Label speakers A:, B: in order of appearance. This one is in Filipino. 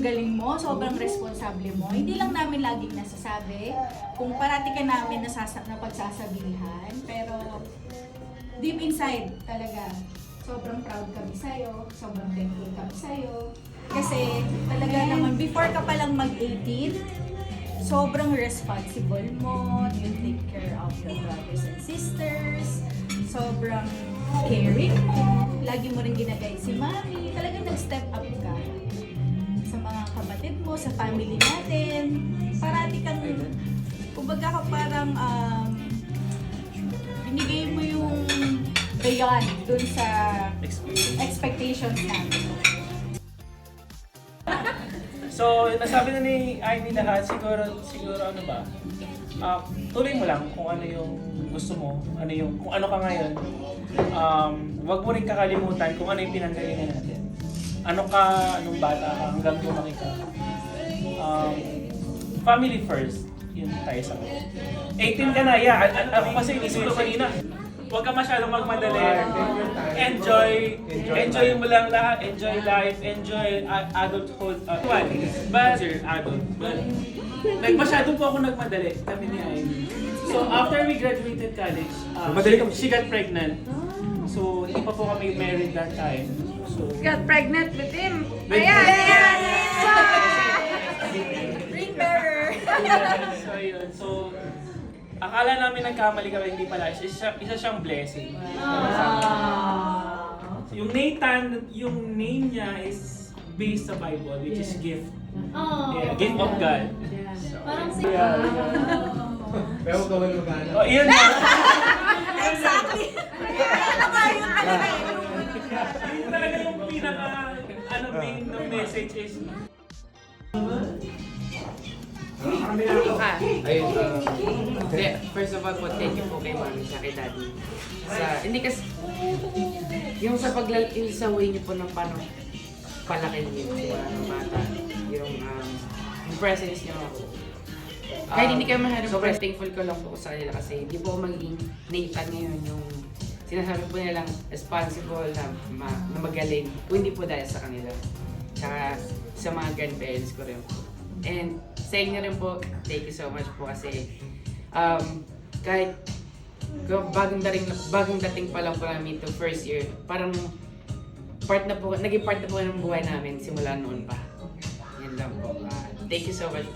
A: galing mo, sobrang responsable mo. Hindi lang namin laging nasasabi, kung parati ka namin napagsasabihan, pero deep inside talaga, sobrang proud kami sa'yo, sobrang thankful kami sa'yo. Kasi talaga naman, before ka palang mag-18, sobrang responsible mo, you take care of your brothers and sisters, sobrang caring mo, lagi mo rin ginaguide si mami, talagang nag-step up ka sa mga kapatid mo, sa family natin. Parati kang, kumbaga ka parang binigay mo yung beyond dun sa expectations natin.
B: So, nasabi na ni Ivy lahat, siguro ano ba, tuloy mo lang kung ano yung gusto mo, kung ano ka ngayon. Wag mo rin kakalimutan kung ano yung pinanggalingan natin. Ano ka, anong bata ka, hanggang lumaki ka. Family first, yun tayo sa 18 ka na, yeah. Ako kasi inisip ko kanina, huwag ka masyadong magmadali. Enjoy mo lang lahat. Enjoy life. Enjoy adulthood. But, masyado po ako nagmadali. Kami ni Ivy. So, after we graduated college, she got pregnant. So, hindi pa po kami married that time. So,
C: Got pregnant with him.
A: Ayan! Ring bearer!
B: so, yun. So, akala namin nagkamali kami, hindi pala. Isa siyang blessing. Yung Nathan, yung name niya is based sa Bible, which is gift. Yeah, gift of God. So,
D: Parang si...
E: Pero huwag ka mag-ano.
B: oh, yun na.
A: Exactly! Ano nga yung
B: Yun talaga yung pinaka, main na message is,
F: Ayun, first of all po, thank you po kay mami sa kay daddy. Hindi kasi, yung sa sa way niyo po ng paano palaki niyo yung mga bata, yung presence niyo. Kahit hindi kayo masyadong sobrang thankful ko lang po sa kanila kasi hindi po ako magiging Nathan ngayon yung sinasabi po nilang responsible na magaling. Kung hindi po dahil sa kanila. Tsaka sa mga grandparents ko rin po. And sa inyo rin po, thank you so much po kasi kahit bagong dating pa lang po namin to first year, parang naging part na po ng buhay namin simula noon pa. Yan lang po. Thank you so much.